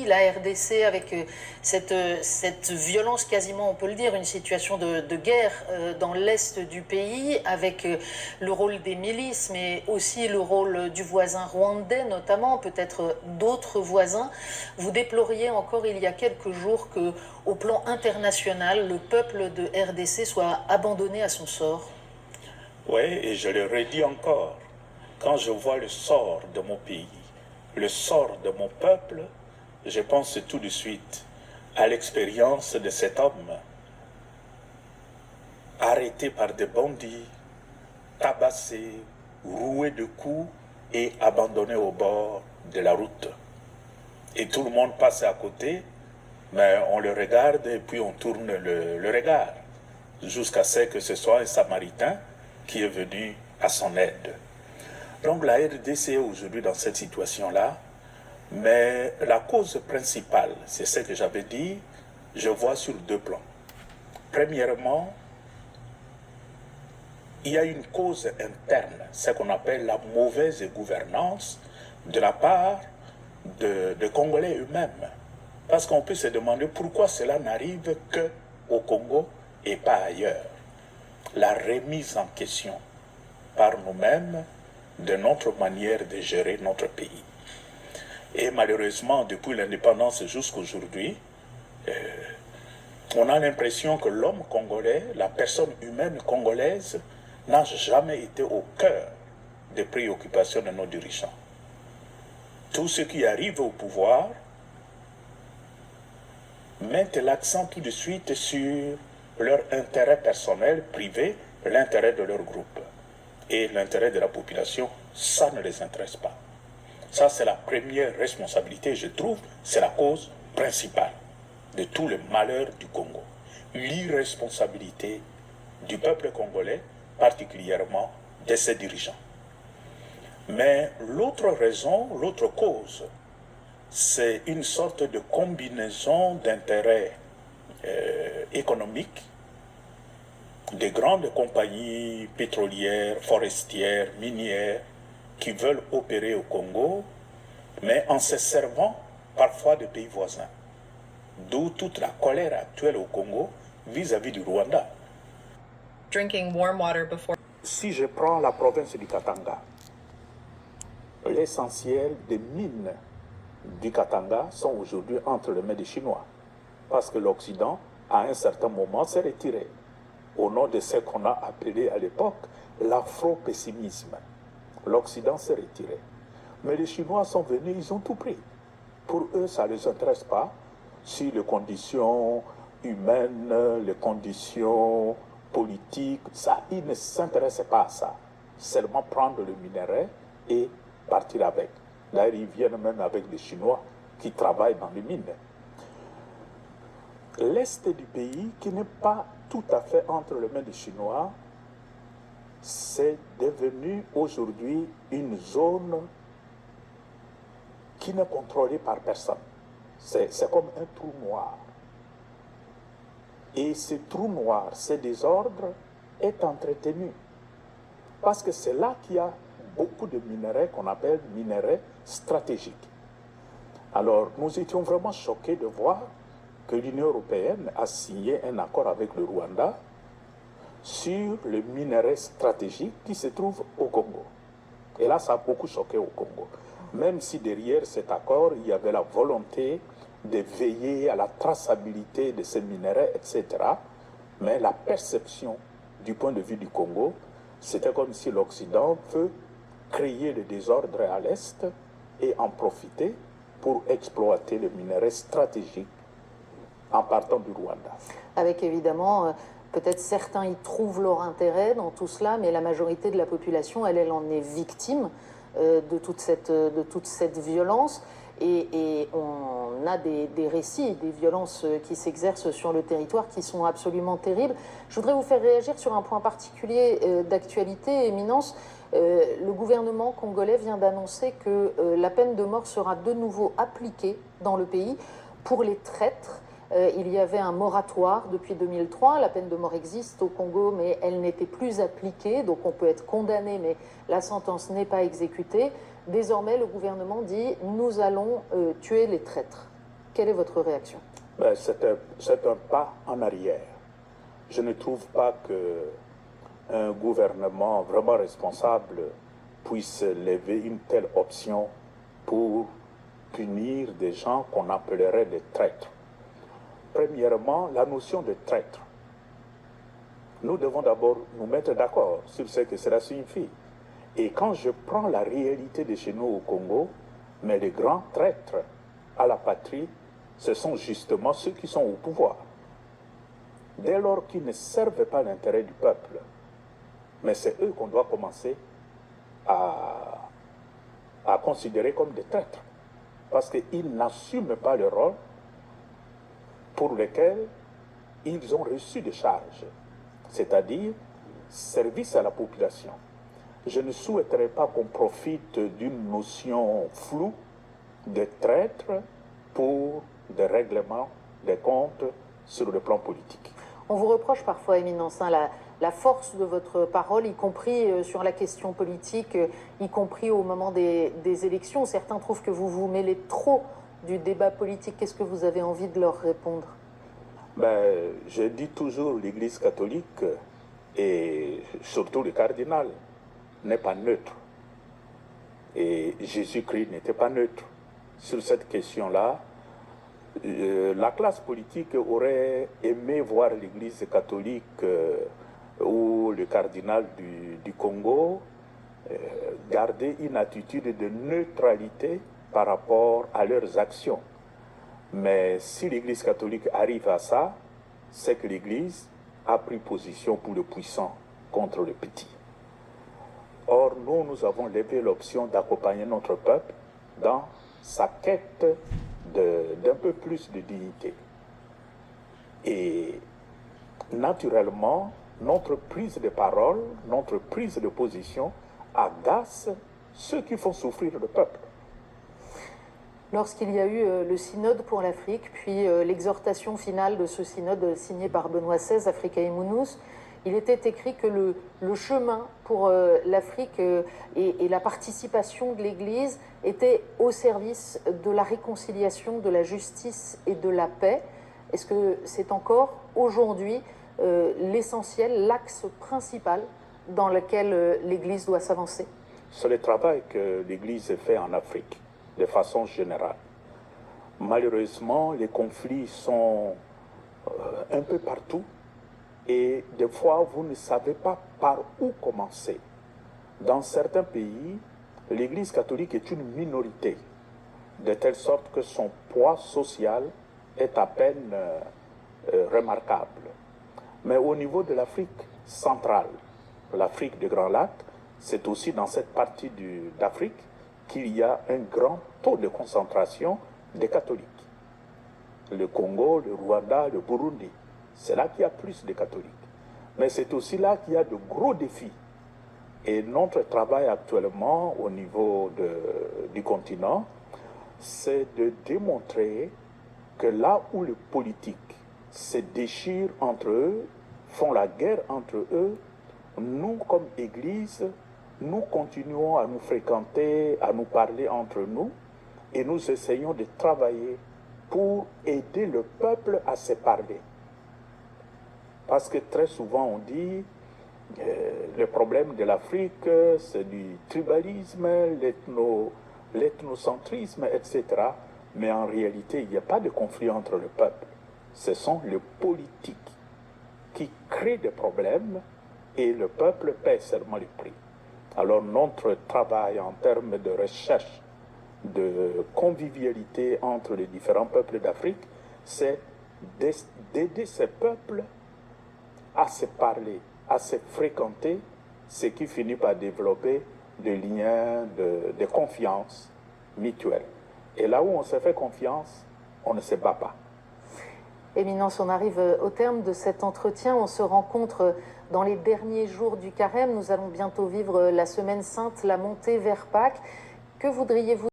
la RDC, avec cette violence quasiment, on peut le dire, une situation de guerre dans l'est du pays, avec le rôle des milices, mais aussi le rôle du voisin rwandais notamment, peut-être d'autres voisins. Vous déploriez encore il y a quelques jours que, au plan international, le peuple de RDC soit abandonné à son sort. Oui, et je le redis encore, quand je vois le sort de mon pays, le sort de mon peuple, je pense tout de suite à l'expérience de cet homme arrêté par des bandits, tabassé, roué de coups et abandonné au bord de la route. Et tout le monde passe à côté, mais on le regarde et puis on tourne le regard, jusqu'à ce que ce soit un Samaritain qui est venu à son aide. Donc la RDC est aujourd'hui dans cette situation-là, mais la cause principale, c'est ce que j'avais dit, je vois sur deux plans. Premièrement, il y a une cause interne, ce qu'on appelle la mauvaise gouvernance de la part de Congolais eux-mêmes. Parce qu'on peut se demander pourquoi cela n'arrive qu'au Congo et pas ailleurs. La remise en question par nous-mêmes de notre manière de gérer notre pays. Et malheureusement, depuis l'indépendance jusqu'à aujourd'hui, on a l'impression que l'homme congolais, la personne humaine congolaise, n'a jamais été au cœur des préoccupations de nos dirigeants. Tous ceux qui arrivent au pouvoir mettent l'accent tout de suite sur leur intérêt personnel, privé, l'intérêt de leur groupe. Et l'intérêt de la population, ça ne les intéresse pas. Ça, c'est la première responsabilité, je trouve, c'est la cause principale de tous les malheurs du Congo. L'irresponsabilité du peuple congolais, particulièrement de ses dirigeants. Mais l'autre raison, l'autre cause, c'est une sorte de combinaison d'intérêts économiques, des grandes compagnies pétrolières, forestières, minières, qui veulent opérer au Congo, mais en se servant parfois de pays voisins. D'où toute la colère actuelle au Congo vis-à-vis du Rwanda. Drinking warm water before. Si je prends la province du Katanga, l'essentiel des mines du Katanga sont aujourd'hui entre les mains des Chinois. Parce que l'Occident, à un certain moment, s'est retiré au nom de ce qu'on a appelé à l'époque l'afro-pessimisme. L'Occident s'est retiré. Mais les Chinois sont venus, ils ont tout pris. Pour eux, ça ne les intéresse pas si les conditions humaines, les conditions politiques, ça, ils ne s'intéressent pas à ça. Seulement prendre le minerai et partir avec. Là, ils viennent même avec des Chinois qui travaillent dans les mines. L'Est du pays, qui n'est pas tout à fait entre les mains des Chinois, c'est devenu aujourd'hui une zone qui n'est contrôlée par personne. C'est comme un trou noir. Et ce trou noir, ce désordre, est entretenu. Parce que c'est là qu'il y a beaucoup de minerais qu'on appelle minerais stratégiques. Alors, nous étions vraiment choqués de voir que l'Union européenne a signé un accord avec le Rwanda sur le minerai stratégique qui se trouve au Congo. Et là, ça a beaucoup choqué au Congo. Même si derrière cet accord, il y avait la volonté de veiller à la traçabilité de ces minerais, etc. Mais la perception du point de vue du Congo, c'était comme si l'Occident veut créer le désordre à l'Est et en profiter pour exploiter le minerai stratégique en partant du Rwanda. Avec évidemment, peut-être certains y trouvent leur intérêt dans tout cela, mais la majorité de la population, elle en est victime de toute cette violence. Et on a des récits, des violences qui s'exercent sur le territoire qui sont absolument terribles. Je voudrais vous faire réagir sur un point particulier d'actualité, Éminence. Le gouvernement congolais vient d'annoncer que la peine de mort sera de nouveau appliquée dans le pays pour les traîtres. Il y avait un moratoire depuis 2003. La peine de mort existe au Congo, mais elle n'était plus appliquée. Donc on peut être condamné, mais la sentence n'est pas exécutée. Désormais, le gouvernement dit « nous allons tuer les traîtres ». Quelle est votre réaction? Ben, c'est un pas en arrière. Je ne trouve pas qu'un gouvernement vraiment responsable puisse lever une telle option pour punir des gens qu'on appellerait des traîtres. Premièrement, la notion de traître. Nous devons d'abord nous mettre d'accord sur ce que cela signifie. Et quand je prends la réalité de chez nous au Congo, mais les grands traîtres à la patrie, ce sont justement ceux qui sont au pouvoir. Dès lors qu'ils ne servent pas l'intérêt du peuple, mais c'est eux qu'on doit commencer à considérer comme des traîtres, parce qu'ils n'assument pas le rôle pour lequel ils ont reçu des charges, c'est-à-dire service à la population. Je ne souhaiterais pas qu'on profite d'une notion floue de traître pour des règlements des comptes sur le plan politique. On vous reproche parfois, Éminence, la force de votre parole, y compris sur la question politique, y compris au moment des élections. Certains trouvent que vous vous mêlez trop du débat politique. Qu'est-ce que vous avez envie de leur répondre? Ben, je dis toujours l'Église catholique et surtout le cardinal n'est pas neutre. Et Jésus-Christ n'était pas neutre. Sur cette question-là, la classe politique aurait aimé voir l'Église catholique ou le cardinal du Congo garder une attitude de neutralité par rapport à leurs actions. Mais si l'Église catholique arrive à ça, c'est que l'Église a pris position pour le puissant contre le petit. Or, nous avons levé l'option d'accompagner notre peuple dans sa quête d'un peu plus de dignité. Et naturellement, notre prise de parole, notre prise de position agace ceux qui font souffrir le peuple. Lorsqu'il y a eu le synode pour l'Afrique, puis l'exhortation finale de ce synode signé par Benoît XVI, Africae Munus, il était écrit que le chemin pour l'Afrique et la participation de l'Église était au service de la réconciliation, de la justice et de la paix. Est-ce que c'est encore aujourd'hui l'essentiel, l'axe principal dans lequel l'Église doit s'avancer? C'est le travail que l'Église fait en Afrique, de façon générale. Malheureusement, les conflits sont un peu partout et des fois, vous ne savez pas par où commencer. Dans certains pays, l'Église catholique est une minorité, de telle sorte que son poids social est à peine remarquable. Mais au niveau de l'Afrique centrale, l'Afrique du Grand Lac, c'est aussi dans cette partie d'Afrique qu'il y a un grand taux de concentration des catholiques. Le Congo, le Rwanda, le Burundi, c'est là qu'il y a plus de catholiques. Mais c'est aussi là qu'il y a de gros défis. Et notre travail actuellement au niveau du continent, c'est de démontrer que là où les politiques se déchirent entre eux, font la guerre entre eux, nous, comme Église, nous continuons à nous fréquenter, à nous parler entre nous, et nous essayons de travailler pour aider le peuple à se parler. Parce que très souvent on dit le problème de l'Afrique, c'est du tribalisme, l'ethnocentrisme, etc. Mais en réalité, il n'y a pas de conflit entre le peuple. Ce sont les politiques qui créent des problèmes et le peuple paie seulement le prix. Alors notre travail en termes de recherche, de convivialité entre les différents peuples d'Afrique, c'est d'aider ces peuples à se parler, à se fréquenter, ce qui finit par développer des liens de confiance mutuelle. Et là où on se fait confiance, on ne se bat pas. Éminence, on arrive au terme de cet entretien. On se rencontre dans les derniers jours du carême. Nous allons bientôt vivre la Semaine Sainte, la montée vers Pâques. Que voudriez-vous